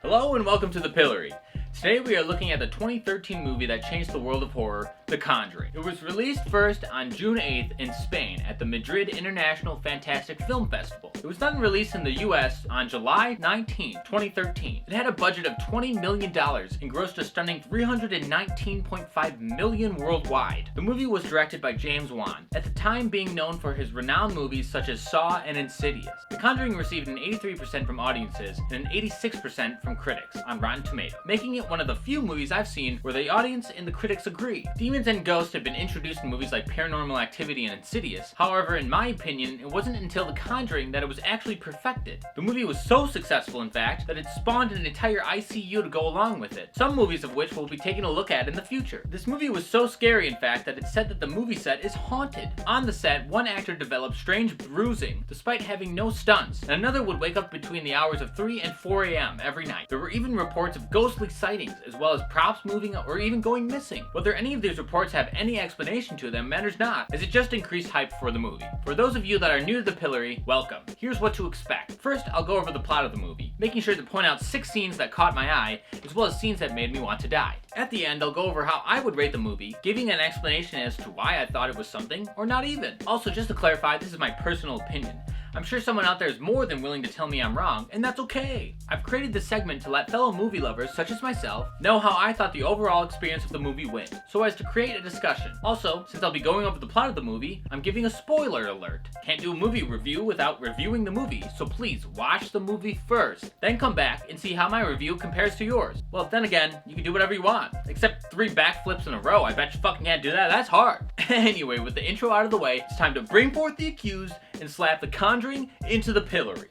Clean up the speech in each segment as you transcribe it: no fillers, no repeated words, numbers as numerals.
Hello and welcome to the Pillory. Today we are looking at the 2013 movie that changed the world of horror, The Conjuring. It was released first on June 8th in Spain at the Madrid International Fantastic Film Festival. It was then released in the US on July 19, 2013. It had a budget of $20 million and grossed a stunning $319.5 million worldwide. The movie was directed by James Wan, at the time being known for his renowned movies such as Saw and Insidious. The Conjuring received an 83% from audiences and an 86% from critics on Rotten Tomatoes, making it one of the few movies I've seen where the audience and the critics agree. Demons and ghosts have been introduced in movies like Paranormal Activity and Insidious. However, in my opinion, it wasn't until The Conjuring that it was actually perfected. The movie was so successful, in fact, that it spawned an entire ICU to go along with it, some movies of which we'll be taking a look at in the future. This movie was so scary, in fact, that it's said that the movie set is haunted. On the set, one actor developed strange bruising despite having no stunts, and another would wake up between the hours of 3 and 4 a.m. every night. There were even reports of ghostly sightings, as well as props moving or even going missing. Whether any of these reports have any explanation to them matters not, as it just increased hype for the movie. For those of you that are new to the Pillory, welcome. Here's what to expect. First, I'll go over the plot of the movie, making sure to point out 6 scenes that caught my eye, as well as scenes that made me want to die. At the end, I'll go over how I would rate the movie, giving an explanation as to why I thought it was something, or not even. Also, just to clarify, this is my personal opinion. I'm sure someone out there is more than willing to tell me I'm wrong, and that's okay. I've created this segment to let fellow movie lovers, such as myself, know how I thought the overall experience of the movie went, so as to create a discussion. Also, since I'll be going over the plot of the movie, I'm giving a spoiler alert. Can't do a movie review without reviewing the movie, so please watch the movie first, then come back and see how my review compares to yours. Well, then again, you can do whatever you want, except 3 backflips in a row. I bet you fucking can't do that. That's hard. Anyway, with the intro out of the way, it's time to bring forth the accused and slap the Conjuring into the Pillory.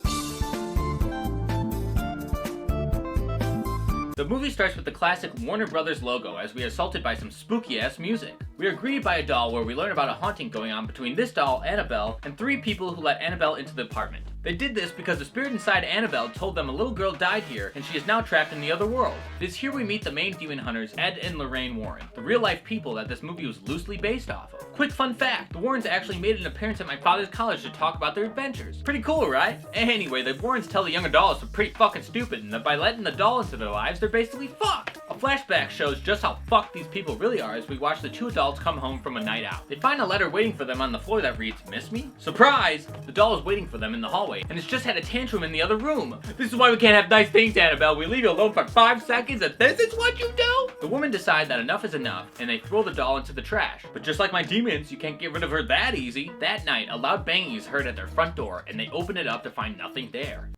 The movie starts with the classic Warner Brothers logo as we are assaulted by some spooky ass music. We are greeted by a doll where we learn about a haunting going on between this doll, Annabelle, and 3 people who let Annabelle into the apartment. They did this because the spirit inside Annabelle told them a little girl died here and she is now trapped in the other world. It is here we meet the main demon hunters, Ed and Lorraine Warren, the real life people that this movie was loosely based off of. Quick fun fact, the Warrens actually made an appearance at my father's college to talk about their adventures. Pretty cool, right? Anyway, the Warrens tell the young adults they're pretty fucking stupid and that by letting the doll into their lives, they're basically fucked. A flashback shows just how fucked these people really are as we watch the 2 adults come home from a night out. They find a letter waiting for them on the floor that reads, "Miss me?" Surprise! The doll is waiting for them in the hallway and it's just had a tantrum in the other room. This is why we can't have nice things, Annabelle. We leave you alone for 5 seconds and this is what you do? The women decide that enough is enough and they throw the doll into the trash. But just like my demons, you can't get rid of her that easy. That night, a loud banging is heard at their front door and they open it up to find nothing there.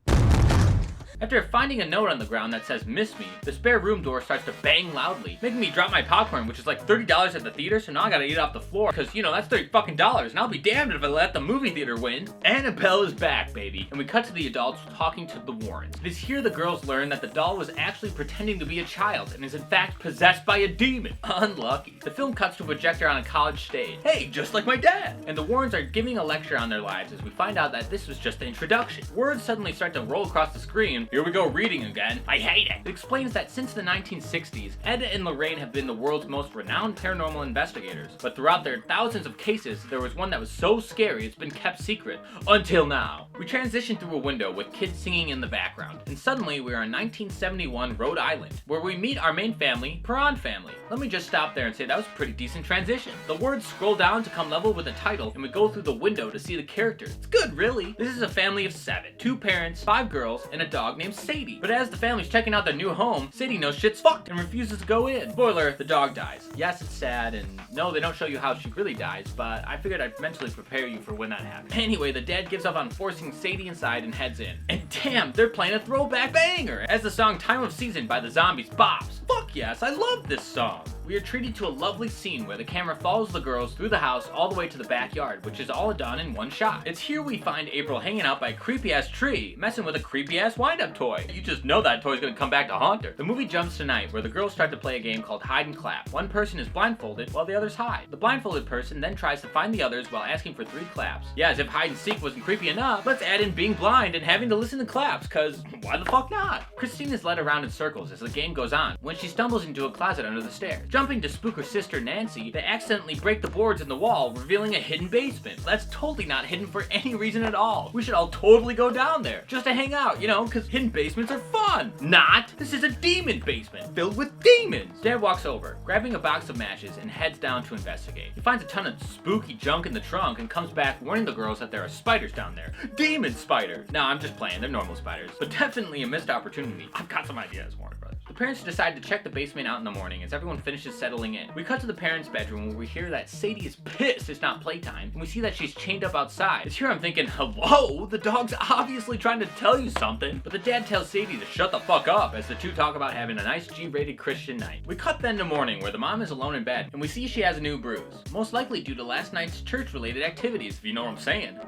After finding a note on the ground that says "Miss me," the spare room door starts to bang loudly, making me drop my popcorn, which is like $30 at the theater, so now I gotta eat it off the floor, cause you know, that's $30 fucking dollars, and I'll be damned if I let the movie theater win. Annabelle is back, baby, and we cut to the adults talking to the Warrens. It is here the girls learn that the doll was actually pretending to be a child, and is in fact possessed by a demon. Unlucky. The film cuts to a projector on a college stage. Hey, just like my dad! And the Warrens are giving a lecture on their lives as we find out that this was just the introduction. Words suddenly start to roll across the screen. Here we go reading again. I hate it. It explains that since the 1960s, Ed and Lorraine have been the world's most renowned paranormal investigators, but throughout their thousands of cases, there was one that was so scary it's been kept secret, until now. We transition through a window with kids singing in the background, and suddenly we are in 1971 Rhode Island, where we meet our main family, Perron family. Let me just stop there and say that was a pretty decent transition. The words scroll down to come level with the title, and we go through the window to see the characters. It's good, really. This is a family of 7, 2 parents, 5 girls, and a dog named Sadie. But as the family's checking out their new home, Sadie knows shit's fucked and refuses to go in. Spoiler, the dog dies. Yes, it's sad, and no, they don't show you how she really dies, but I figured I'd mentally prepare you for when that happens. Anyway, the dad gives up on forcing Sadie inside and heads in. And damn, they're playing a throwback banger as the song Time of Season by the Zombies bops. Fuck yes, I love this song. We are treated to a lovely scene where the camera follows the girls through the house all the way to the backyard, which is all done in one shot. It's here we find April hanging out by a creepy ass tree, messing with a creepy ass wind-up toy. You just know that toy's gonna come back to haunt her. The movie jumps to night where the girls start to play a game called hide and clap. One person is blindfolded while the others hide. The blindfolded person then tries to find the others while asking for 3 claps. Yeah, as if hide and seek wasn't creepy enough, let's add in being blind and having to listen to claps, cause why the fuck not? Christine is led around in circles as the game goes on when she stumbles into a closet under the stairs. Jumping to spook her sister Nancy, they accidentally break the boards in the wall, revealing a hidden basement. That's totally not hidden for any reason at all. We should all totally go down there, just to hang out, you know, because hidden basements are fun. Not! This is a demon basement, filled with demons! Dad walks over, grabbing a box of matches, and heads down to investigate. He finds a ton of spooky junk in the trunk and comes back warning the girls that there are spiders down there. Demon spiders! Nah, I'm just playing, they're normal spiders. But definitely a missed opportunity. I've got some ideas, Warner Brothers. The parents decide to check the basement out in the morning as everyone finishes settling in. We cut to the parents' bedroom where we hear that Sadie is pissed it's not playtime, and we see that she's chained up outside. It's here I'm thinking, hello? The dog's obviously trying to tell you something. But the dad tells Sadie to shut the fuck up as the two talk about having a nice G-rated Christian night. We cut then to morning where the mom is alone in bed, and we see she has a new bruise. Most likely due to last night's church-related activities, if you know what I'm saying.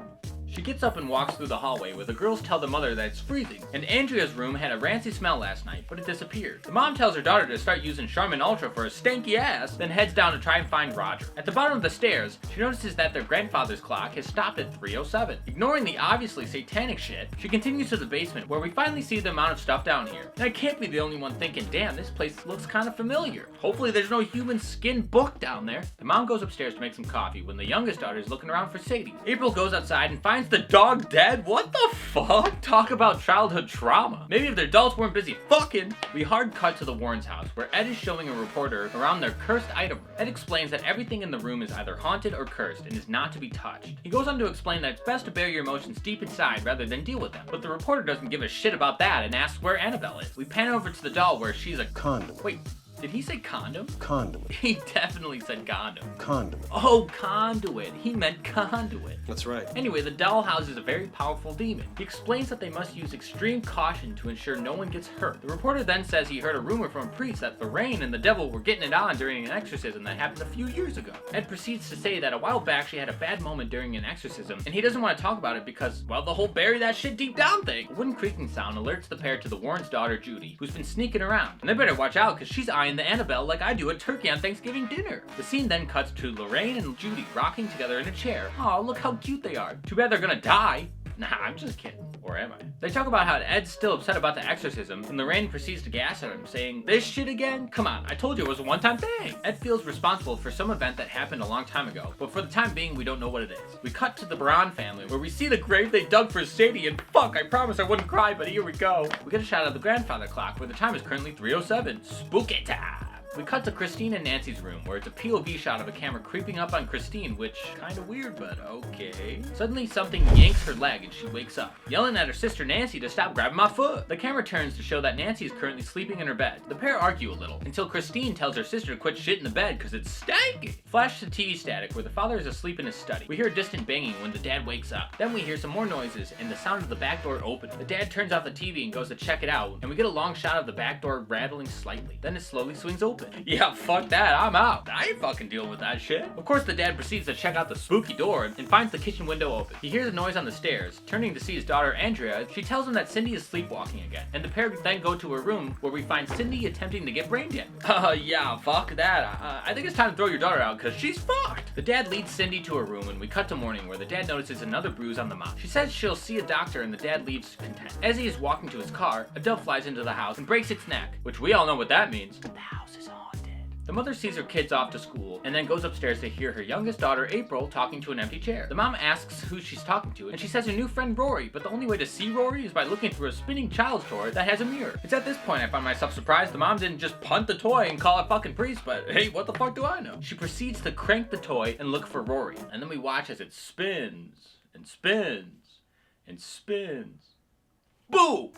She gets up and walks through the hallway where the girls tell the mother that it's freezing, and Andrea's room had a rancid smell last night, but it disappeared. The mom tells her daughter to start using Charmin Ultra for a stanky ass, then heads down to try and find Roger. At the bottom of the stairs, she notices that their grandfather's clock has stopped at 3:07. Ignoring the obviously satanic shit, she continues to the basement where we finally see the amount of stuff down here. And I can't be the only one thinking, damn, this place looks kind of familiar. Hopefully there's no human skin book down there. The mom goes upstairs to make some coffee when the youngest daughter is looking around for Sadie. April goes outside and finds the dog dead? What the fuck? Talk about childhood trauma. Maybe if their adults weren't busy fucking. We hard cut to the Warrens' house where Ed is showing a reporter around their cursed item room. Ed explains that everything in the room is either haunted or cursed and is not to be touched. He goes on to explain that it's best to bear your emotions deep inside rather than deal with them. But the reporter doesn't give a shit about that and asks where Annabelle is. We pan over to the doll where she's a Condom. Wait. Did he say condom? Conduit. He definitely said condom. Conduit. Oh, conduit. He meant conduit. That's right. Anyway, the doll houses a very powerful demon. He explains that they must use extreme caution to ensure no one gets hurt. The reporter then says he heard a rumor from a priest that Lorraine and the devil were getting it on during an exorcism that happened a few years ago. Ed proceeds to say that a while back she had a bad moment during an exorcism, and he doesn't want to talk about it because, well, the whole bury that shit deep down thing. A wooden creaking sound alerts the pair to the Warrens' daughter, Judy, who's been sneaking around. And they better watch out because she's eyeing the Annabelle like I do a turkey on Thanksgiving dinner. The scene then cuts to Lorraine and Judy rocking together in a chair. Aw, look how cute they are. Too bad they're gonna die. Nah, I'm just kidding. Or am I? They talk about how Ed's still upset about the exorcism, and Lorraine proceeds to gas at him, saying, "This shit again? Come on, I told you it was a one-time thing." Ed feels responsible for some event that happened a long time ago, but for the time being, we don't know what it is. We cut to the Braun family, where we see the grave they dug for Sadie, and fuck, I promised I wouldn't cry, but here we go. We get a shot of the grandfather clock, where the time is currently 3:07. Spooky time! We cut to Christine and Nancy's room, where it's a POV shot of a camera creeping up on Christine, which, kinda weird, but okay. Suddenly something yanks her leg and she wakes up, yelling at her sister Nancy to stop grabbing my foot. The camera turns to show that Nancy is currently sleeping in her bed. The pair argue a little, until Christine tells her sister to quit shitting the bed cause it's stanky. Flash to TV static where the father is asleep in his study. We hear a distant banging when the dad wakes up. Then we hear some more noises and the sound of the back door opening. The dad turns off the TV and goes to check it out, and we get a long shot of the back door rattling slightly. Then it slowly swings open. Yeah, fuck that, I'm out. I ain't fucking dealing with that shit. Of course, the dad proceeds to check out the spooky door and finds the kitchen window open. He hears a noise on the stairs. Turning to see his daughter, Andrea, she tells him that Cindy is sleepwalking again. And the pair then go to her room where we find Cindy attempting to get brain damage. Yeah, fuck that. I think it's time to throw your daughter out because she's fucked. The dad leads Cindy to her room and we cut to morning where the dad notices another bruise on the mouth. She says she'll see a doctor and the dad leaves content. As he is walking to his car, a dove flies into the house and breaks its neck, which we all know what that means. The house is haunted. The mother sees her kids off to school and then goes upstairs to hear her youngest daughter, April, talking to an empty chair. The mom asks who she's talking to and she says her new friend Rory, but the only way to see Rory is by looking through a spinning child's toy that has a mirror. It's at this point I find myself surprised the mom didn't just punt the toy and call a fucking priest, but hey, what the fuck do I know? She proceeds to crank the toy and look for Rory, and then we watch as it spins and spins and spins. Boo!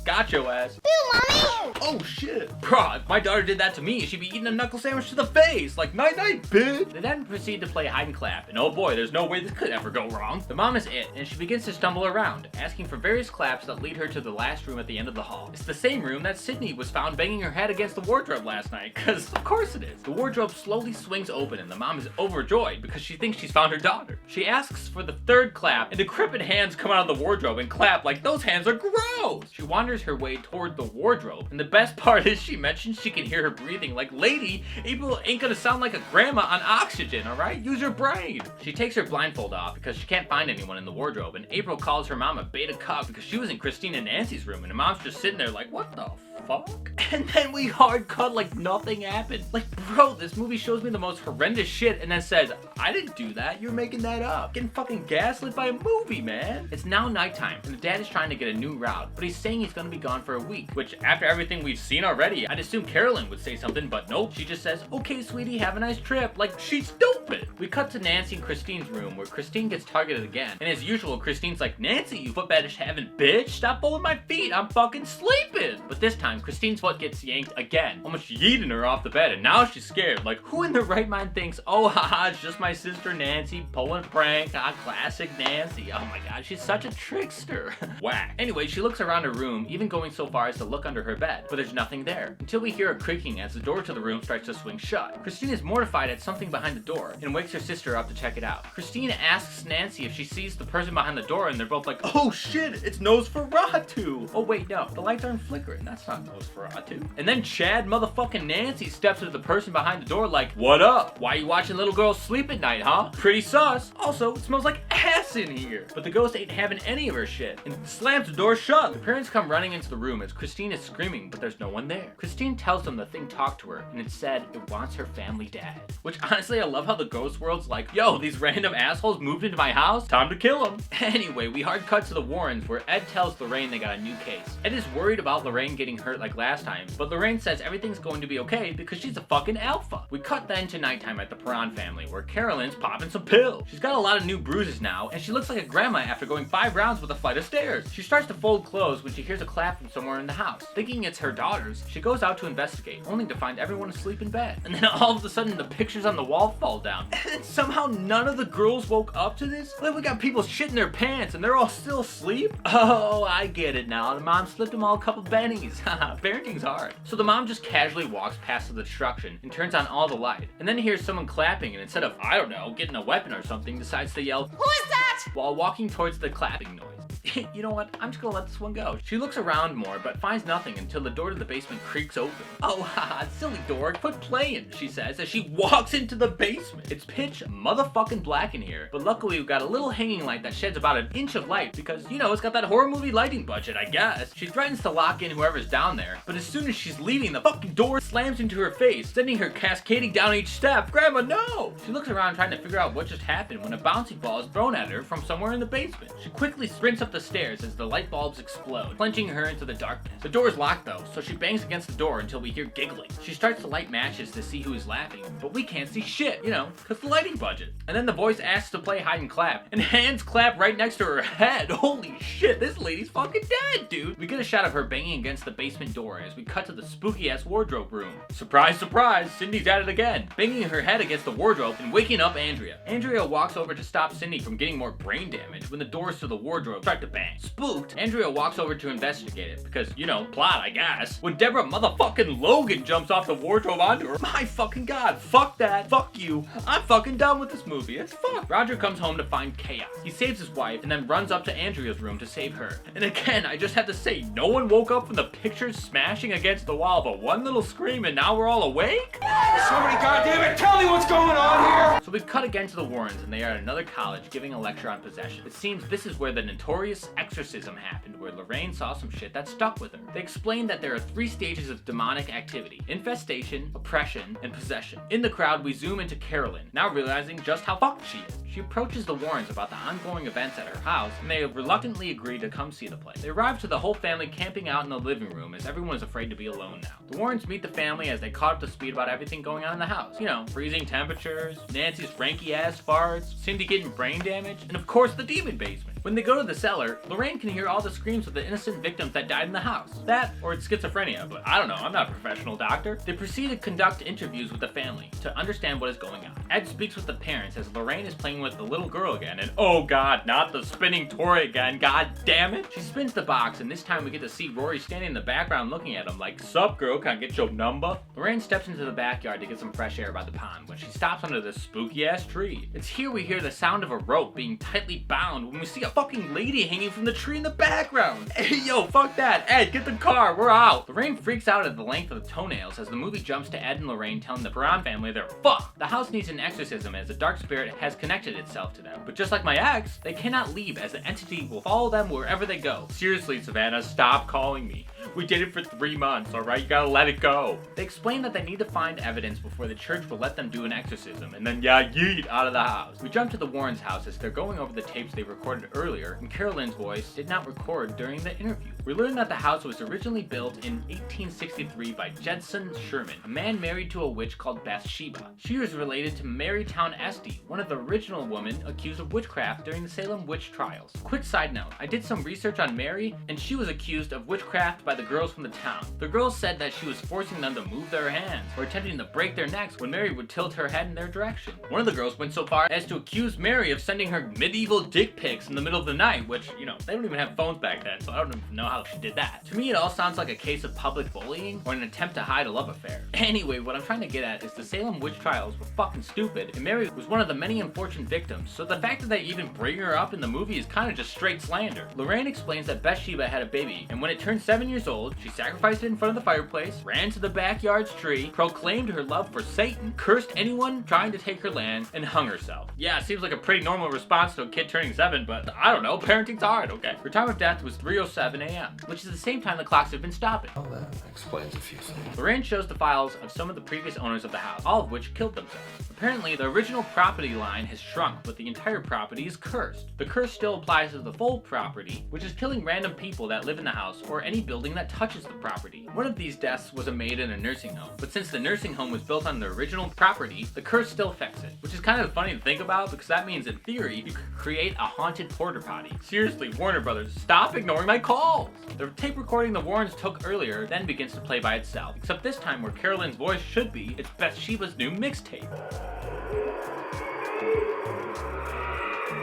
Got your ass. Boo, Mommy! Oh shit. Bruh, if my daughter did that to me, she'd be eating a knuckle sandwich to the face. Like, night night, bitch. They then proceed to play hide and clap, and oh boy, there's no way this could ever go wrong. The mom is it, and she begins to stumble around, asking for various claps that lead her to the last room at the end of the hall. It's the same room that Sydney was found banging her head against the wardrobe last night, cause of course it is. The wardrobe slowly swings open, and the mom is overjoyed because she thinks she's found her daughter. She asks for the third clap, and decrepit hands come out of the wardrobe and clap like those hands are gross. She wanders her way toward the wardrobe, and the best part is she mentions she can hear her breathing. Like, lady, April ain't gonna sound like a grandma on oxygen, alright? Use your brain. She takes her blindfold off because she can't find anyone in the wardrobe, and April calls her mom a beta cuck because she was in Christine and Nancy's room, and the mom's just sitting there like, what the fuck? And then we hard cut like nothing happened. Like, bro, this movie shows me the most horrendous shit and then says, I didn't do that, you're making that up. Getting fucking gaslit by a movie, man. It's now nighttime, and the dad is trying to get a new route, but he's saying he's gonna be gone for a week, which after everything we've seen already, I'd assume Carolyn would say something, but nope. She just says, okay, sweetie, have a nice trip. Like, she's stupid. We cut to Nancy and Christine's room, where Christine gets targeted again. And as usual, Christine's like, Nancy, you foot fetish having bitch, stop pulling my feet, I'm fucking sleeping. But this time, Christine's foot gets yanked again, almost yeeting her off the bed, and now she's scared. Like, who in their right mind thinks, oh, haha, it's just my sister Nancy pulling a prank, classic Nancy. Oh my god, she's such a trickster. Whack. Anyway, she looks around her room, even going so far as to look under her bed, but there's nothing there, until we hear a creaking as the door to the room starts to swing shut. Christine is mortified at something behind the door, and wakes her sister up to check it out. Christine asks Nancy if she sees the person behind the door, and they're both like, oh shit, it's Nosferatu. Oh wait, no, the lights aren't flickering, that's not Nosferatu. And then Chad motherfucking Nancy steps to the person behind the door like, what up? Why you watching little girls sleep at night, huh? Pretty sus. Also, it smells like ass in here. But the ghost ain't having any of her shit, and slams the door shut. The parents come running into the room as Christine is screaming, but there's no one there. Christine tells them the thing talked to her, and it said it wants her family dead. Which honestly, I love how the ghost world's like, yo, these random assholes moved into my house, time to kill them. Anyway, we hard cut to the Warrens, where Ed tells Lorraine they got a new case. Ed is worried about Lorraine getting hurt like last time, but Lorraine says everything's going to be okay because she's a fucking alpha. We cut then to nighttime at the Perron family, where Carolyn's popping some pills. She's got a lot of new bruises now, and she looks like a grandma after going 5 rounds with a flight of stairs. She starts to fold clothes when she hears a clap from somewhere in the house. Thinking it's her daughters, she goes out to investigate, only to find everyone asleep in bed. And then all of a sudden, the pictures on the wall fall down. And somehow none of the girls woke up to this? Like, we got people shitting their pants and they're all still asleep? Oh, I get it now. The mom slipped them all a couple bennies. Haha, parenting's hard. So the mom just casually walks past the destruction and turns on all the light, and then hears someone clapping, and instead of, I don't know, getting a weapon or something, decides to yell, who is that? While walking towards the clapping noise. You know what? I'm just gonna let this one go. She looks around more, but finds nothing until the door to the basement creaks open. Oh, haha, silly dork, quit playing, she says as she walks into the basement. It's pitch motherfucking black in here, but luckily we've got a little hanging light that sheds about an inch of light because, you know, it's got that horror movie lighting budget, I guess. She threatens to lock in whoever's down there, but as soon as she's leaving, the fucking door slams into her face, sending her cascading down each step. Grandma, no! She looks around trying to figure out what just happened when a bouncy ball is thrown at her from somewhere in the basement. She quickly sprints up the stairs as the light bulbs explode, plunging her into the darkness. The door is locked though, so she bangs against the door until we hear giggling. She starts to light matches to see who is laughing, but we can't see shit, you know, cause the lighting budget. And then the voice asks to play hide and clap, and hands clap right next to her head. Holy shit, this lady's fucking dead, dude. We get a shot of her banging against the basement door as we cut to the spooky ass wardrobe room. Surprise, surprise, Cindy's at it again, banging her head against the wardrobe and waking up Andrea. Andrea walks over to stop Cindy from getting more brain damage when the doors to the wardrobe start to bang. Spooked, Andrea walks over to investigate it because, you know, plot, I guess. When Deborah motherfucking Logan jumps off the wardrobe onto her, my fucking god, fuck that, fuck you, I'm fucking done with this movie, it's fucked. Roger comes home to find chaos. He saves his wife and then runs up to Andrea's room to save her. And again, I just have to say, no one woke up from the pictures smashing against the wall, but one little scream and now we're all awake? Somebody goddammit, tell me what's going on here! So we've cut again to the Warrens and they are at another college giving a lecture on possession. It seems this is where the notorious exorcism happened, where Lorraine saw some shit that stuck with her. They explain that there are 3 stages of demonic activity: infestation, oppression, and possession. In the crowd, we zoom into Carolyn, now realizing just how fucked she is. She approaches the Warrens about the ongoing events at her house, and they reluctantly agree to come see the play. They arrive to the whole family camping out in the living room as everyone is afraid to be alone now. The Warrens meet the family as they caught up to speed about everything going on in the house. You know, freezing temperatures, Nancy's franky ass farts, Cindy getting brain damage, and of course the demon basement. When they go to the cellar, Lorraine can hear all the screams of the innocent victims that died in the house. That, or it's schizophrenia, but I don't know, I'm not a professional doctor. They proceed to conduct interviews with the family to understand what is going on. Ed speaks with the parents as Lorraine is playing with the little girl again, and oh god, not the spinning toy again, god damn it. She spins the box, and this time we get to see Rory standing in the background looking at him like, sup girl, can I get your number? Lorraine steps into the backyard to get some fresh air by the pond when she stops under this spooky ass tree. It's here we hear the sound of a rope being tightly bound when we see a fucking lady hanging from the tree in the background. Hey yo, fuck that, Ed, get the car, we're out. Lorraine freaks out at the length of the toenails as the movie jumps to Ed and Lorraine telling the Perron family they're fucked. The house needs an exorcism as a dark spirit has connected itself to them. But just like my ex, they cannot leave as the entity will follow them wherever they go. Seriously, Savannah, stop calling me. We dated for 3 months, alright? You gotta let it go. They explain that they need to find evidence before the church will let them do an exorcism, and then yeet out of the house. We jump to the Warrens' house as they're going over the tapes they recorded earlier, and Carolyn's voice did not record during the interview. We learn that the house was originally built in 1863 by Jedson Sherman, a man married to a witch called Bathsheba. She was related to Marytown Estey, one of the original women accused of witchcraft during the Salem witch trials. Quick side note, I did some research on Mary, and she was accused of witchcraft by the girls from the town. The girls said that she was forcing them to move their hands, or attempting to break their necks when Mary would tilt her head in their direction. One of the girls went so far as to accuse Mary of sending her medieval dick pics in the middle of the night, which, you know, they don't even have phones back then, so I don't even know how she did that. To me, it all sounds like a case of public bullying, or an attempt to hide a love affair. Anyway, what I'm trying to get at is the Salem witch trials were fucking stupid, and Mary was one of the many unfortunate victims, so the fact that they even bring her up in the movie is kind of just straight slander. Lorraine explains that Bathsheba had a baby, and when it turned 7 years old, she sacrificed it in front of the fireplace, ran to the backyard's tree, proclaimed her love for Satan, cursed anyone trying to take her land, and hung herself. Yeah, it seems like a pretty normal response to a kid turning 7, but I don't know, parenting's hard, okay? Her time of death was 3:07 a.m., which is the same time the clocks have been stopping. Well, that explains a few things. Lorraine shows the files of some of the previous owners of the house, all of which killed themselves. Apparently, the original property line has shrunk, but the entire property is cursed. The curse still applies to the full property, which is killing random people that live in the house or any building that touches the property. One of these deaths was a maid in a nursing home, but since the nursing home was built on the original property, the curse still affects it, which is kind of funny to think about because that means in theory, you could create a haunted porta potty. Seriously, Warner Brothers, stop ignoring my calls! The tape recording the Warrens took earlier then begins to play by itself, except this time where Carolyn's voice should be, it's Bathsheba's new mixtape.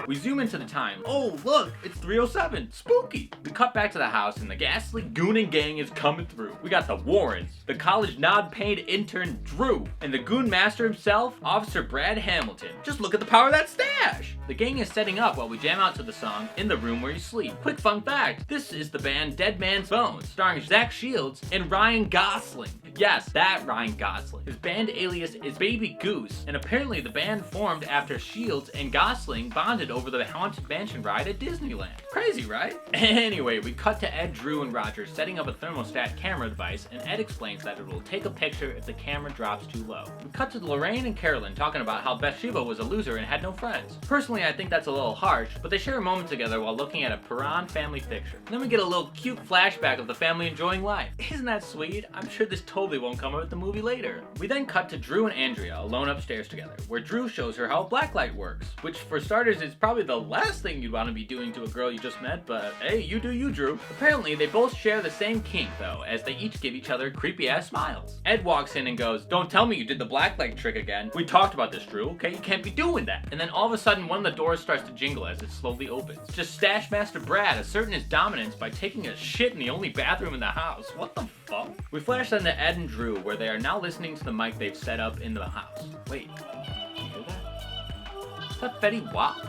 We zoom into the time. Oh, look, it's 3:07. Spooky. We cut back to the house and the ghastly goon and gang is coming through. We got the Warrens, the college nod-paid intern Drew, and the goon master himself, Officer Brad Hamilton. Just look at the power of that stash. The gang is setting up while we jam out to the song In the Room Where You Sleep. Quick fun fact, this is the band Dead Man's Bones, starring Zach Shields and Ryan Gosling. Yes, that Ryan Gosling. His band alias is Baby Goose, and apparently the band formed after Shields and Gosling bonded over the Haunted Mansion ride at Disneyland. Crazy, right? Anyway, we cut to Ed, Drew, and Roger setting up a thermostat camera device, and Ed explains that it will take a picture if the camera drops too low. We cut to Lorraine and Carolyn talking about how Bathsheba was a loser and had no friends. Personally, I think that's a little harsh, but they share a moment together while looking at a Perron family picture. And then we get a little cute flashback of the family enjoying life. Isn't that sweet? I'm sure this totally won't come up at the movie later. We then cut to Drew and Andrea alone upstairs together, where Drew shows her how blacklight works, which for starters is probably the last thing you'd want to be doing to a girl you just met, but hey, you do you, Drew. Apparently, they both share the same kink though, as they each give each other creepy ass smiles. Ed walks in and goes, "Don't tell me you did the blacklight trick again. We talked about this, Drew, okay? You can't be doing that." And then all of a sudden, one of the doors starts to jingle as it slowly opens. Just Stash Master Brad asserting his dominance by taking a shit in the only bathroom in the house. What the fuck? We flash then to Ed and Drew, where they are now listening to the mic they've set up in the house. Wait, you hear that? Is that Fetty Wap?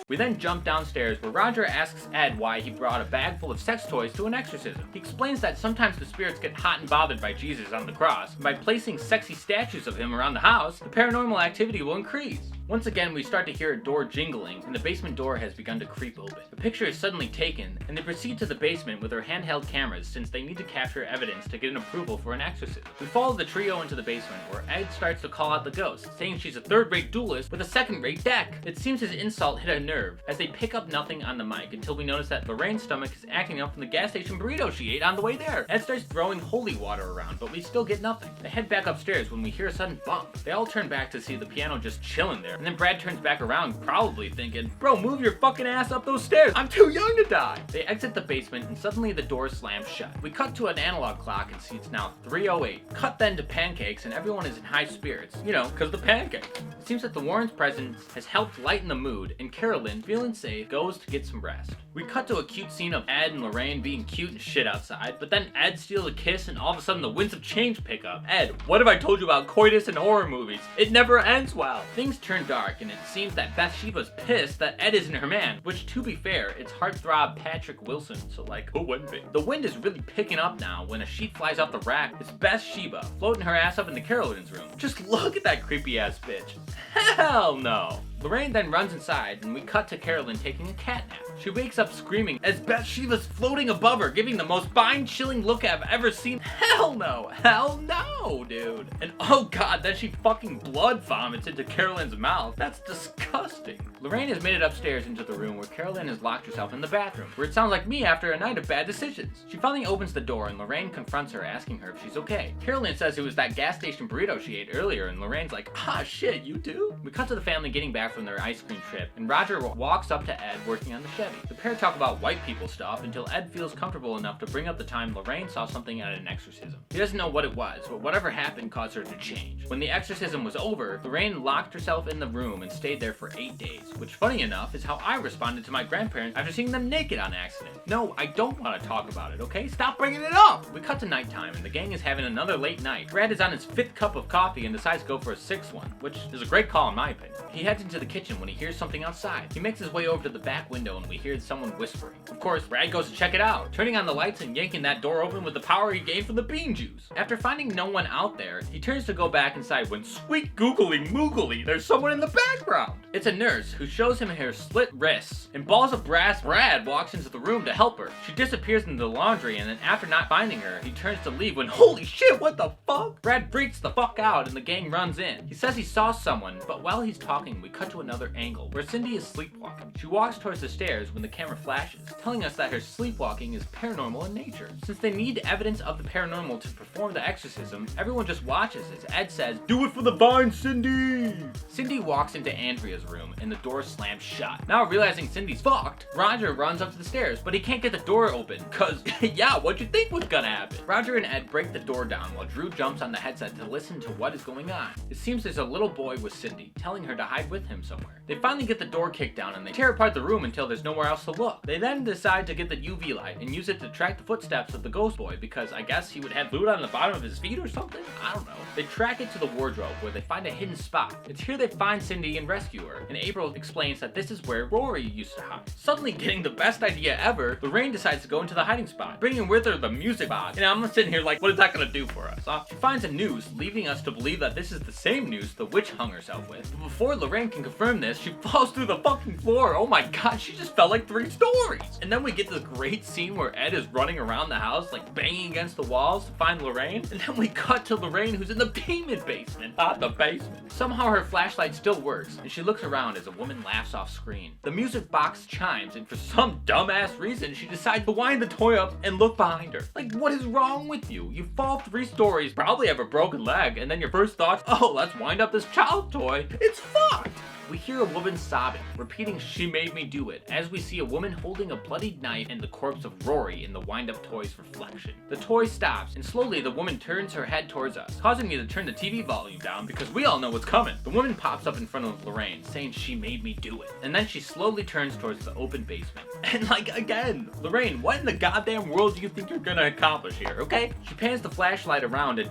We then jump downstairs where Roger asks Ed why he brought a bag full of sex toys to an exorcism. He explains that sometimes the spirits get hot and bothered by Jesus on the cross, and by placing sexy statues of him around the house, the paranormal activity will increase. Once again, we start to hear a door jingling, and the basement door has begun to creep open. The picture is suddenly taken, and they proceed to the basement with their handheld cameras since they need to capture evidence to get an approval for an exorcism. We follow the trio into the basement where Ed starts to call out the ghost, saying she's a third-rate duelist with a second-rate deck. It seems his insult hit a nerve, as they pick up nothing on the mic until we notice that Lorraine's stomach is acting up from the gas station burrito she ate on the way there. Ed starts throwing holy water around, but we still get nothing. They head back upstairs when we hear a sudden bump. They all turn back to see the piano just chilling there, and then Brad turns back around, probably thinking, "Bro, move your fucking ass up those stairs. I'm too young to die." They exit the basement, and suddenly the door slams shut. We cut to an analog clock and see it's now 3:08. Cut then to pancakes, and everyone is in high spirits. You know, because the pancakes. It seems that the Warrens' presence has helped lighten the mood, and Carolyn, feeling safe, goes to get some rest. We cut to a cute scene of Ed and Lorraine being cute and shit outside, but then Ed steals a kiss and all of a sudden the winds of change pick up. Ed, what have I told you about coitus and horror movies? It never ends well. Things turn dark and it seems that Bathsheba's pissed that Ed isn't her man, which to be fair, it's heartthrob Patrick Wilson, so like, who wouldn't be? The wind is really picking up now when a sheet flies off the rack. It's Bathsheba floating her ass up into Carolyn's room. Just look at that creepy ass bitch. Hell no. Lorraine then runs inside, and we cut to Carolyn taking a cat nap. She wakes up screaming as Bathsheba's floating above her, giving the most spine-chilling look I've ever seen. Hell no, dude. And oh god, then she fucking blood vomits into Carolyn's mouth. That's disgusting. Lorraine has made it upstairs into the room where Carolyn has locked herself in the bathroom, where it sounds like me after a night of bad decisions. She finally opens the door and Lorraine confronts her, asking her if she's okay. Carolyn says it was that gas station burrito she ate earlier, and Lorraine's like, ah shit, you too? We cut to the family getting back from their ice cream trip, and Roger walks up to Ed working on the Chevy. The pair talk about white people stuff until Ed feels comfortable enough to bring up the time Lorraine saw something at an exorcism. He doesn't know what it was, but whatever happened caused her to change. When the exorcism was over, Lorraine locked herself in the room and stayed there for 8 days, which funny enough is how I responded to my grandparents after seeing them naked on accident. No, I don't want to talk about it, okay? Stop bringing it up! We cut to nighttime and the gang is having another late night. Brad is on his 5th cup of coffee and decides to go for a 6th one, which is a great call in my opinion. He heads into the kitchen when he hears something outside. He makes his way over to the back window and we hear someone whispering. Of course, Brad goes to check it out, turning on the lights and yanking that door open with the power he gained from the bean juice. After finding no one out there, he turns to go back inside when sweet googly moogly, there's someone in the background. It's a nurse who shows him her split wrists, and balls of brass Brad walks into the room to help her. She disappears into the laundry and then after not finding her, he turns to leave when holy shit, what the fuck? Brad freaks the fuck out and the gang runs in. He says he saw someone, but while he's talking, we cut to another angle where Cindy is sleepwalking. She walks towards the stairs when the camera flashes, telling us that her sleepwalking is paranormal in nature. Since they need evidence of the paranormal to perform the exorcism, everyone just watches as Ed says, "Do it for the vine, Cindy!" Cindy walks into Andrea's room and the door slams shut. Now realizing Cindy's fucked, Roger runs up to the stairs, but he can't get the door open, cause yeah, what'd you think was gonna happen? Roger and Ed break the door down while Drew jumps on the headset to listen to what is going on. It seems there's a little boy with Cindy, telling her to hide with him somewhere. They finally get the door kicked down and they tear apart the room until there's nowhere else to look. They then decide to get the UV light and use it to track the footsteps of the ghost boy because I guess he would have fluid on the bottom of his feet or something? I don't know. They track it to the wardrobe where they find a hidden spot. It's here they find Cindy and rescue her, and April explains that this is where Rory used to hide. Suddenly getting the best idea ever, Lorraine decides to go into the hiding spot, bringing with her the music box. And I'm sitting here like, what is that gonna do for us? She finds a noose, leaving us to believe that this is the same noose the witch hung herself with. But before Lorraine can confirm this, she falls through the fucking floor. Oh my god, she just fell like 3 stories. And then we get this great scene where Ed is running around the house, like banging against the walls to find Lorraine. And then we cut to Lorraine who's in the payment basement. The basement. Somehow her flashlight still works, and she looks around as a woman laughs off screen. The music box chimes, and for some dumbass reason, she decides to wind the toy up and look behind her. Like, what is wrong with you? You fall 3 stories, probably have a broken leg, and then your first thoughts, oh, let's wind up this child toy. It's fucked! We hear a woman sobbing, repeating "she made me do it," as we see a woman holding a bloodied knife and the corpse of Rory in the wind-up toy's reflection. The toy stops, and slowly the woman turns her head towards us, causing me to turn the TV volume down because we all know what's coming. The woman pops up in front of Lorraine, saying she made me do it, and then she slowly turns towards the open basement. And like, again, Lorraine, what in the goddamn world do you think you're gonna accomplish here, okay? She pans the flashlight around and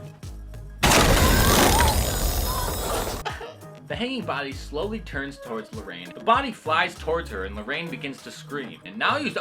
the hanging body slowly turns towards Lorraine. The body flies towards her and Lorraine begins to scream. And now you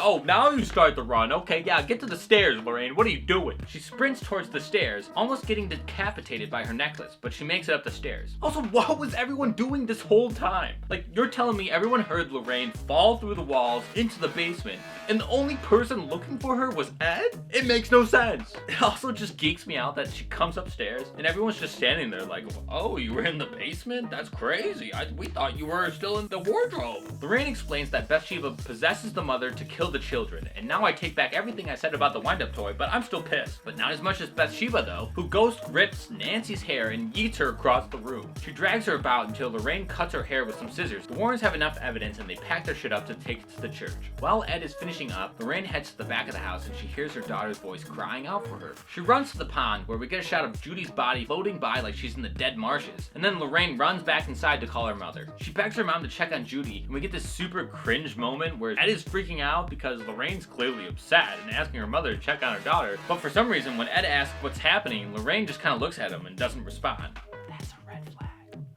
start to run. Okay, yeah, get to the stairs, Lorraine. What are you doing? She sprints towards the stairs, almost getting decapitated by her necklace, but she makes it up the stairs. Also, what was everyone doing this whole time? Like, you're telling me everyone heard Lorraine fall through the walls into the basement, and the only person looking for her was Ed? It makes no sense. It also just geeks me out that she comes upstairs and everyone's just standing there like, oh, you were in the basement? That's crazy. We thought you were still in the wardrobe. Lorraine explains that Bathsheba possesses the mother to kill the children, and now I take back everything I said about the wind-up toy, but I'm still pissed. But not as much as Bathsheba though, who ghost rips Nancy's hair and yeets her across the room. She drags her about until Lorraine cuts her hair with some scissors. The Warrens have enough evidence and they pack their shit up to take it to the church. While Ed is finishing up, Lorraine heads to the back of the house and she hears her daughter's voice crying out for her. She runs to the pond where we get a shot of Judy's body floating by like she's in the dead marshes, and then Lorraine runs back inside to call her mother. She begs her mom to check on Judy, and we get this super cringe moment where Ed is freaking out because Lorraine's clearly upset and asking her mother to check on her daughter, but for some reason when Ed asks what's happening, Lorraine just kind of looks at him and doesn't respond. That's a red flag.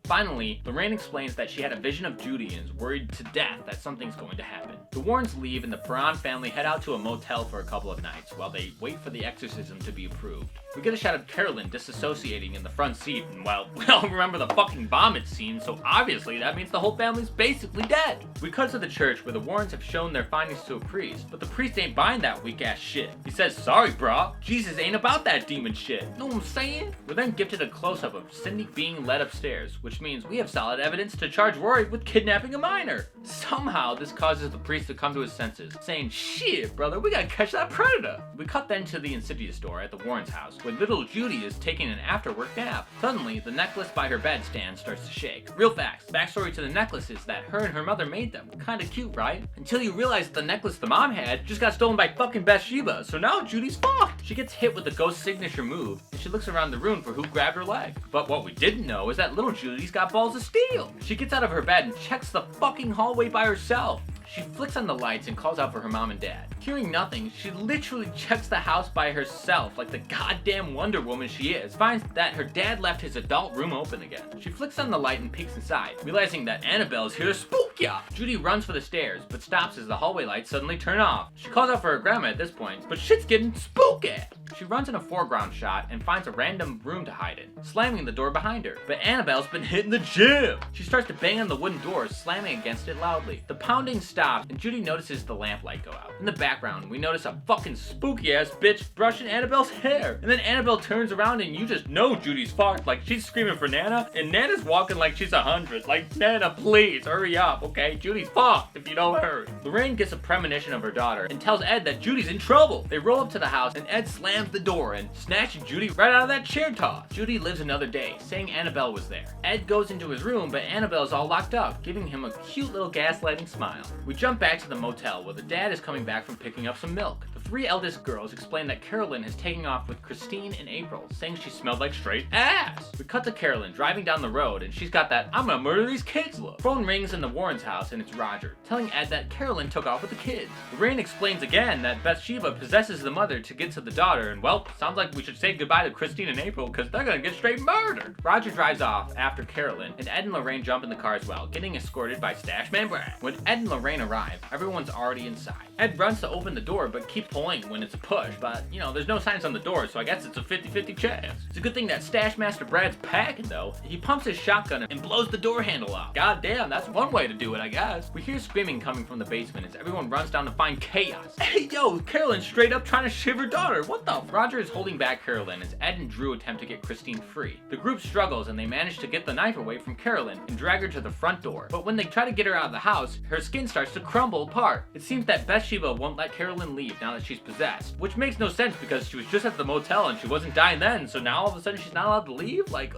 Finally, Lorraine explains that she had a vision of Judy and is worried to death that something's going to happen. The Warrens leave and the Perron family head out to a motel for a couple of nights while they wait for the exorcism to be approved. We get a shot of Carolyn disassociating in the front seat, and well, we all remember the fucking vomit scene, so obviously that means the whole family's basically dead. We cut to the church where the Warrens have shown their findings to a priest, but the priest ain't buying that weak ass shit. He says, sorry brah, Jesus ain't about that demon shit. Know what I'm saying? We're then gifted a close-up of Cindy being led upstairs, which means we have solid evidence to charge Rory with kidnapping a minor. Somehow this causes the priest to come to his senses, saying, shit brother, we gotta catch that predator. We cut then to the Insidious store at the Warrens' house, where little Judy is taking an after-work nap. Suddenly, the necklace by her bed stand starts to shake. Real facts. Backstory to the necklace is that her and her mother made them. Kinda cute, right? Until you realize the necklace the mom had just got stolen by fucking Bathsheba, so now Judy's fucked. She gets hit with the ghost signature move, and she looks around the room for who grabbed her leg. But what we didn't know is that little Judy's got balls of steel. She gets out of her bed and checks the fucking hallway by herself. She flicks on the lights and calls out for her mom and dad. Hearing nothing, she literally checks the house by herself like the goddamn Wonder Woman she is. Finds that her dad left his adult room open again. She flicks on the light and peeks inside, realizing that Annabelle's here to spook ya. Judy runs for the stairs, but stops as the hallway lights suddenly turn off. She calls out for her grandma at this point, but shit's getting spooky. She runs in a foreground shot and finds a random room to hide in, slamming the door behind her. But Annabelle's been hit in the gym. She starts to bang on the wooden door, slamming against it loudly. The pounding stops, and Judy notices the lamplight go out. In the background, we notice a fucking spooky ass bitch brushing Annabelle's hair. And then Annabelle turns around and you just know Judy's fucked. Like she's screaming for Nana, and Nana's walking like she's 100. Like, Nana, please hurry up, okay? Judy's fucked if you don't hurry. Lorraine gets a premonition of her daughter and tells Ed that Judy's in trouble. They roll up to the house and Ed slams the door and snatches Judy right out of that chair toss. Judy lives another day, saying Annabelle was there. Ed goes into his room, but Annabelle's all locked up, giving him a cute little gaslighting smile. We jump back to the motel where the dad is coming back from picking up some milk. The three eldest girls explain that Carolyn is taking off with Christine and April, saying she smelled like straight ass. We cut to Carolyn driving down the road and she's got that I'm gonna murder these kids look. Phone rings in the Warrens' house and it's Roger, telling Ed that Carolyn took off with the kids. Lorraine explains again that Bathsheba possesses the mother to get to the daughter, and well, sounds like we should say goodbye to Christine and April because they're gonna get straight murdered. Roger drives off after Carolyn, and Ed and Lorraine jump in the car as well, getting escorted by Stashman Brad. When Ed and Lorraine arrive, everyone's already inside. Ed runs to open the door but keeps pulling when it's a push, but you know, there's no signs on the door, so I guess it's a 50-50 chance. It's a good thing that Stashmaster Brad's packing though. He pumps his shotgun and blows the door handle off. God damn, that's one way to do it, I guess. We hear screaming coming from the basement as everyone runs down to find chaos. Hey yo, Carolyn's straight up trying to shiv her daughter. What the? Roger is holding back Carolyn as Ed and Drew attempt to get Christine free. The group struggles and they manage to get the knife away from Carolyn and drag her to the front door. But when they try to get her out of the house, her skin starts to crumble apart. It seems that Bathsheba won't let Carolyn leave now that she's possessed, which makes no sense because she was just at the motel and she wasn't dying then, so now all of a sudden she's not allowed to leave? Like,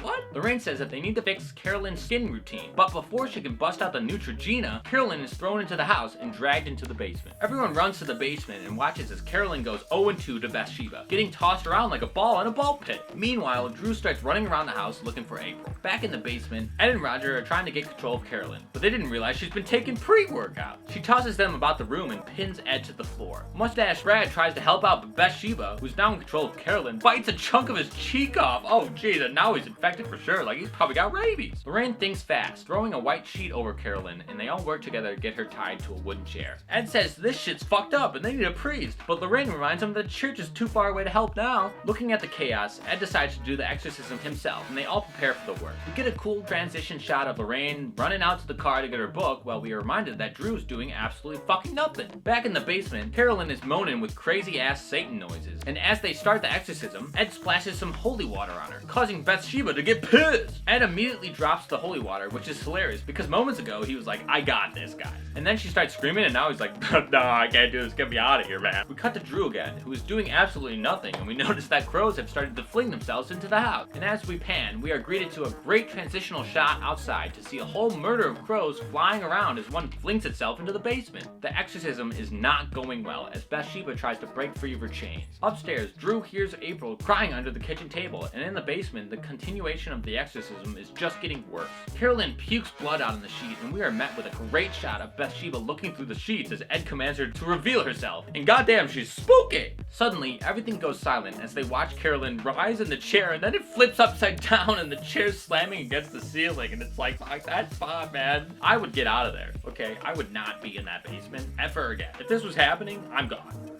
what? Lorraine says that they need to fix Carolyn's skin routine, but before she can bust out the Neutrogena, Carolyn is thrown into the house and dragged into the basement. Everyone runs to the basement and watches as Carolyn goes 0-2 to Bathsheba, getting tossed around like a ball in a ball pit. Meanwhile, Drew starts running around the house looking for April. Back in the basement, Ed and Roger are trying to get control of Carolyn, but they didn't realize she's been taking pre-workout. She tosses them about the room and pins Ed to the floor. Mustache Brad tries to help out, but Bathsheba, who's now in control of Carolyn, bites a chunk of his cheek off. Oh geez, and now he's infected for sure, like he's probably got rabies. Lorraine thinks fast, throwing a white sheet over Carolyn, and they all work together to get her tied to a wooden chair. Ed says this shit's fucked up and they need a priest, but Lorraine reminds him that the church is too far away to help now. Looking at the chaos, Ed decides to do the exorcism himself, and they all prepare for the work. We get a cool transition shot of Lorraine running out to the car to get her book while we are reminded that Drew's doing absolutely fucking nothing. Back in the basement, Carolyn is moaning with crazy ass Satan noises, and as they start the exorcism, Ed splashes some holy water on her, causing Bathsheba to get pissed. Ed immediately drops the holy water, which is hilarious because moments ago he was like, I got this, guys. And then she starts screaming and now he's like, no, I can't do this, get me out of here, man. We cut to Drew again, who is doing absolutely nothing, and we notice that crows have started to fling themselves into the house. And as we pan, we are greeted to a great transitional shot outside to see a whole murder of crows flying around as one flings itself into the basement. The exorcism is not going well as Bathsheba tries to break free of her chains. Upstairs, Drew hears April crying under the kitchen table, and in the basement, the continuation of the exorcism is just getting worse. Carolyn pukes blood out on the sheet, and we are met with a great shot of Bathsheba looking through the sheets as Ed commands her to reveal herself, and goddamn, she's spooky! Suddenly, everything goes silent as they watch Carolyn rise in the chair, and then it flips upside down, and the chair's slamming against the ceiling, and it's like, that's fine, man. I would get out of there, okay? I would not be in that basement ever again. If this was happening, I'm gone.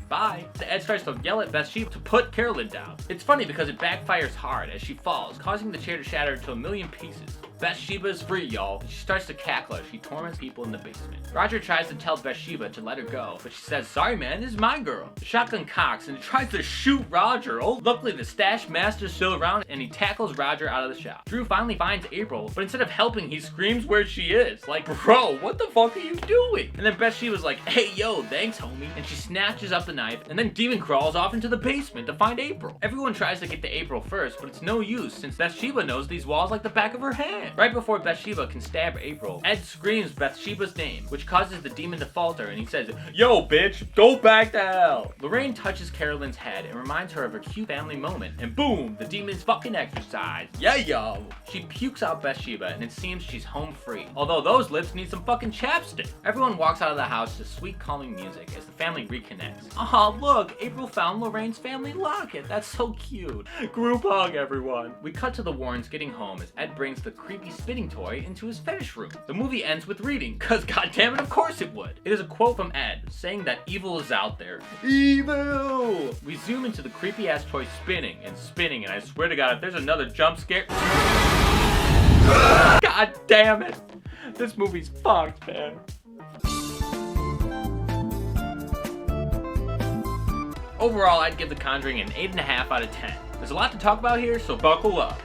Bye. Ed starts to yell at Bathsheba to put Carolyn down. It's funny because it backfires hard as she falls, causing the chair to shatter into a million pieces. Bathsheba is free, y'all. She starts to cackle as she torments people in the basement. Roger tries to tell Bathsheba to let her go, but she says, "Sorry man, this is my girl." The shotgun cocks and it tries to shoot Roger. Oh, luckily the stash master's still around and he tackles Roger out of the shop. Drew finally finds April, but instead of helping, he screams where she is. Like, bro, what the fuck are you doing? And then Bathsheba's like, "Hey, yo, thanks, homie." And she snatches up the knife and then Demon crawls off into the basement to find April. Everyone tries to get to April first, but it's no use since Bathsheba knows these walls like the back of her hand. Right before Bathsheba can stab April, Ed screams Bathsheba's name, which causes the demon to falter, and he says, "Yo, bitch, go back to hell." Lorraine touches Carolyn's head and reminds her of her cute family moment, and boom, the demon's fucking exercise. Yeah, yo. She pukes out Bathsheba, and it seems she's home free. Although those lips need some fucking chapstick. Everyone walks out of the house to sweet calming music as the family reconnects. Aw, look, April found Lorraine's family locket. That's so cute. Group hug, everyone. We cut to the Warrens getting home as Ed brings the creepy spitting toy into his fetish room. The movie ends with reading, cause goddammit, of course it would. It is a quote from Ed saying that evil is out there. Evil! We zoom into the creepy ass toy spinning, and I swear to God, if there's another jump scare. God damn it! This movie's fucked, man. Overall, I'd give The Conjuring an 8.5 out of 10. There's a lot to talk about here, so buckle up.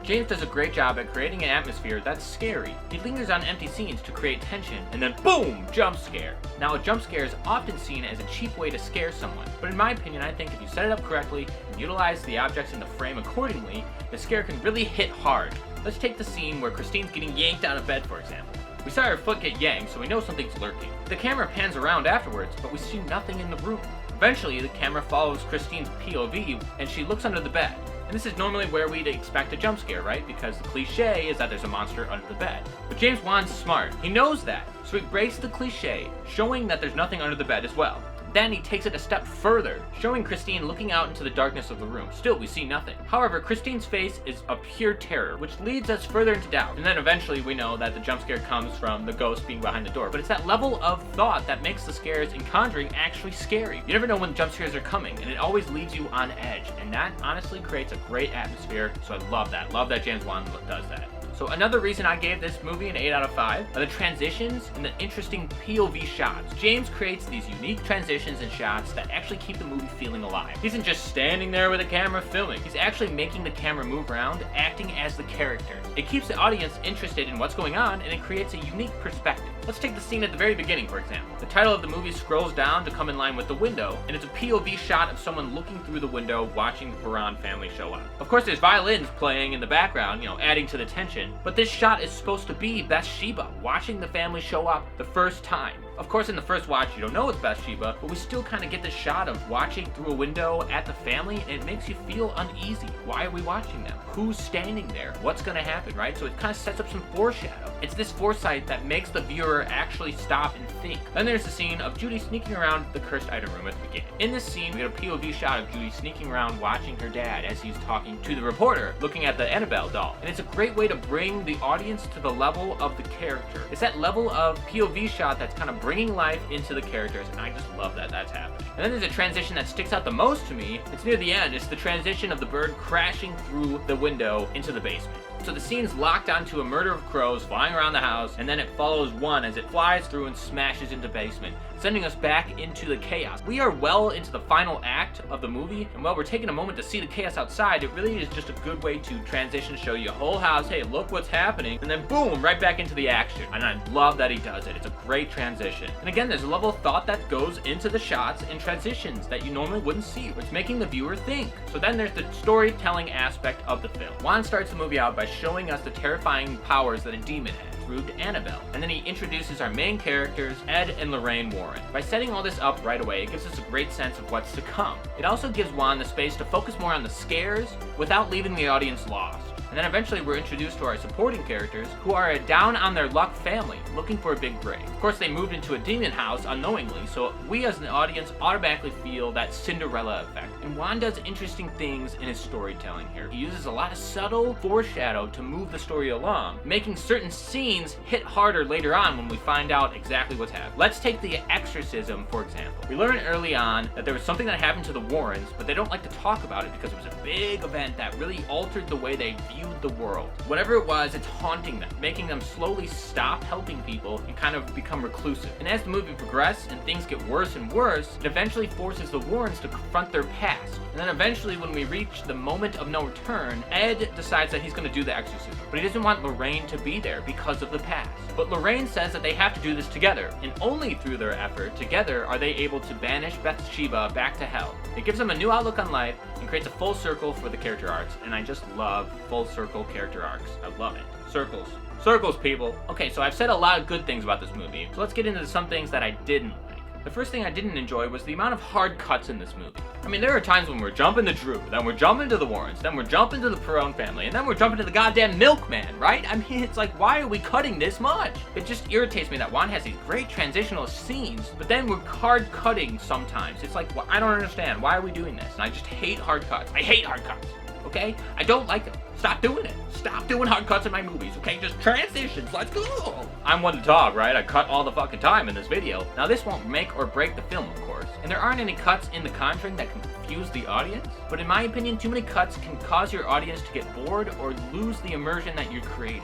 James does a great job at creating an atmosphere that's scary. He lingers on empty scenes to create tension, and then boom, jump scare. Now, a jump scare is often seen as a cheap way to scare someone, but in my opinion, I think if you set it up correctly and utilize the objects in the frame accordingly, the scare can really hit hard. Let's take the scene where Christine's getting yanked out of bed, for example. We saw her foot get yanked, so we know something's lurking. The camera pans around afterwards, but we see nothing in the room. Eventually, the camera follows Christine's POV, and she looks under the bed. And this is normally where we'd expect a jump scare, right? Because the cliche is that there's a monster under the bed. But James Wan's smart. He knows that. So he breaks the cliche, showing that there's nothing under the bed as well. Then he takes it a step further, showing Christine looking out into the darkness of the room. Still, we see nothing. However, Christine's face is a pure terror, which leads us further into doubt. And then eventually we know that the jump scare comes from the ghost being behind the door. But it's that level of thought that makes the scares in Conjuring actually scary. You never know when jump scares are coming, and it always leaves you on edge. And that honestly creates a great atmosphere, so I love that. Love that James Wan does that. So another reason I gave this movie an 8 out of 5 are the transitions and the interesting POV shots. James creates these unique transitions and shots that actually keep the movie feeling alive. He isn't just standing there with a camera filming. He's actually making the camera move around, acting as the character. It keeps the audience interested in what's going on, and it creates a unique perspective. Let's take the scene at the very beginning, for example. The title of the movie scrolls down to come in line with the window, and it's a POV shot of someone looking through the window watching the Perron family show up. Of course, there's violins playing in the background, adding to the tension. But this shot is supposed to be Bathsheba watching the family show up the first time. Of course, in the first watch, you don't know it's Bathsheba, but we still kind of get this shot of watching through a window at the family, and it makes you feel uneasy. Why are we watching them? Who's standing there? What's going to happen, right? So it kind of sets up some foreshadow. It's this foresight that makes the viewer actually stop and think. Then there's the scene of Judy sneaking around the cursed item room at the beginning. In this scene, we get a POV shot of Judy sneaking around watching her dad as he's talking to the reporter, looking at the Annabelle doll. And it's a great way to bring the audience to the level of the character. It's that level of POV shot that's kind of bringing life into the characters, and I just love that that's happening. And then there's a transition that sticks out the most to me. It's near the end. It's the transition of the bird crashing through the window into the basement. So the scene's locked onto a murder of crows flying around the house, and then it follows one as it flies through and smashes into the basement, sending us back into the chaos. We are well into the final act of the movie, and while we're taking a moment to see the chaos outside, it really is just a good way to transition, show you a whole house, hey, look what's happening, and then boom, right back into the action. And I love that he does it. It's a great transition. And again, there's a level of thought that goes into the shots and transitions that you normally wouldn't see, which is making the viewer think. So then there's the storytelling aspect of the film. Wan starts the movie out by showing us the terrifying powers that a demon has through Annabelle. And then he introduces our main characters, Ed and Lorraine Warren. By setting all this up right away, it gives us a great sense of what's to come. It also gives Wan the space to focus more on the scares without leaving the audience lost. And then eventually we're introduced to our supporting characters, who are a down-on-their-luck family, looking for a big break. Of course, they moved into a demon house unknowingly, so we as an audience automatically feel that Cinderella effect. And Juan does interesting things in his storytelling here. He uses a lot of subtle foreshadow to move the story along, making certain scenes hit harder later on when we find out exactly what's happening. Let's take the exorcism, for example. We learn early on that there was something that happened to the Warrens, but they don't like to talk about it because it was a big event that really altered the way they viewed the world. Whatever it was, it's haunting them, making them slowly stop helping people and kind of become reclusive. And as the movie progresses and things get worse and worse, it eventually forces the Warrens to confront their past. And then eventually, when we reach the moment of no return, Ed decides that he's going to do the exorcism. But he doesn't want Lorraine to be there because of the past. But Lorraine says that they have to do this together, and only through their effort together are they able to banish Bathsheba back to hell. It gives them a new outlook on life and creates a full circle for the character arcs, and I just love full circle character arcs. I love it. Circles. Circles, people. Okay, so I've said a lot of good things about this movie, so let's get into some things that I didn't like. The first thing I didn't enjoy was the amount of hard cuts in this movie. I mean, there are times when we're jumping to Drew, then we're jumping to the Warrens, then we're jumping to the Perron family, and then we're jumping to the goddamn milkman, right? I mean, it's like, why are we cutting this much? It just irritates me that Juan has these great transitional scenes, but then we're hard cutting sometimes. It's like, well, I don't understand. Why are we doing this? And I just hate hard cuts. I hate hard cuts. Okay? I don't like them. Stop doing it. Stop doing hard cuts in my movies, okay? Just transitions. Let's go. I'm one to talk, right? I cut all the fucking time in this video. Now, this won't make or break the film, of course. And there aren't any cuts in The Conjuring that can confuse the audience. But in my opinion, too many cuts can cause your audience to get bored or lose the immersion that you created.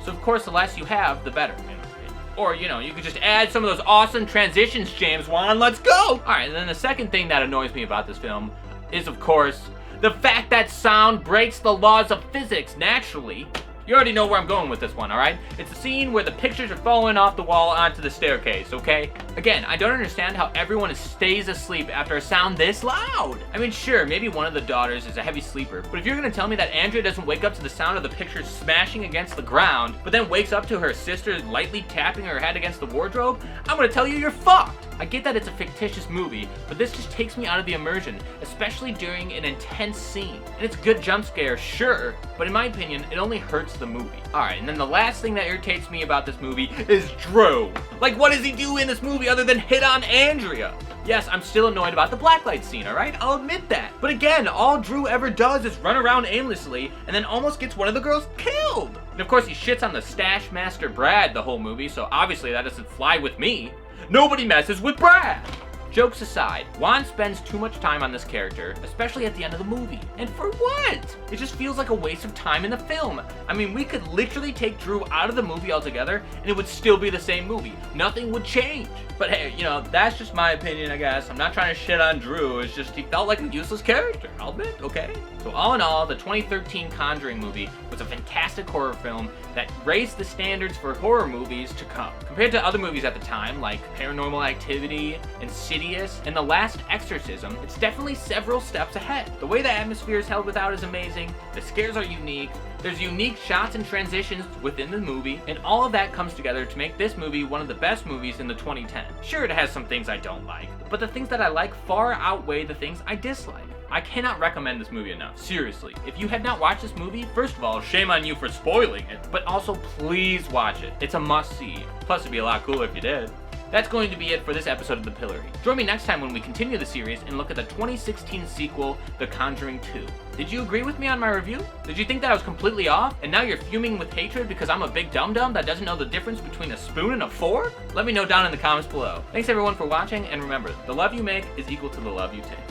So, of course, the less you have, the better. Or, you know, you could just add some of those awesome transitions, James Wan. Let's go. All right, and then the second thing that annoys me about this film is, of course, the fact that sound breaks the laws of physics naturally. You already know where I'm going with this one, alright? It's the scene where the pictures are falling off the wall onto the staircase, okay? Again, I don't understand how everyone stays asleep after a sound this loud. I mean, sure, maybe one of the daughters is a heavy sleeper, but if you're gonna tell me that Andrea doesn't wake up to the sound of the pictures smashing against the ground, but then wakes up to her sister lightly tapping her head against the wardrobe, I'm gonna tell you you're fucked. I get that it's a fictitious movie, but this just takes me out of the immersion, especially during an intense scene. And it's a good jump scare, sure, but in my opinion, it only hurts the movie. Alright, and then the last thing that irritates me about this movie is Drew. Like, what does he do in this movie other than hit on Andrea? Yes, I'm still annoyed about the blacklight scene, alright? I'll admit that. But again, all Drew ever does is run around aimlessly and then almost gets one of the girls killed. And of course, he shits on the stash master Brad the whole movie, so obviously that doesn't fly with me. Nobody messes with Brad! Jokes aside, Juan spends too much time on this character, especially at the end of the movie. And for what? It just feels like a waste of time in the film. I mean, we could literally take Drew out of the movie altogether, and it would still be the same movie. Nothing would change. But hey, you know, that's just my opinion, I guess. I'm not trying to shit on Drew, it's just he felt like a useless character, I'll admit, okay? So all in all, the 2013 Conjuring movie was a fantastic horror film that raised the standards for horror movies to come. Compared to other movies at the time, like Paranormal Activity, Insidious, and The Last Exorcism, it's definitely several steps ahead. The way the atmosphere is held without is amazing, the scares are unique, there's unique shots and transitions within the movie, and all of that comes together to make this movie one of the best movies in the 2010s. Sure, it has some things I don't like, but the things that I like far outweigh the things I dislike. I cannot recommend this movie enough, seriously. If you have not watched this movie, first of all, shame on you for spoiling it, but also please watch it. It's a must-see. Plus, it'd be a lot cooler if you did. That's going to be it for this episode of The Pillory. Join me next time when we continue the series and look at the 2016 sequel, The Conjuring 2. Did you agree with me on my review? Did you think that I was completely off, and now you're fuming with hatred because I'm a big dum-dum that doesn't know the difference between a spoon and a fork? Let me know down in the comments below. Thanks everyone for watching, and remember, the love you make is equal to the love you take.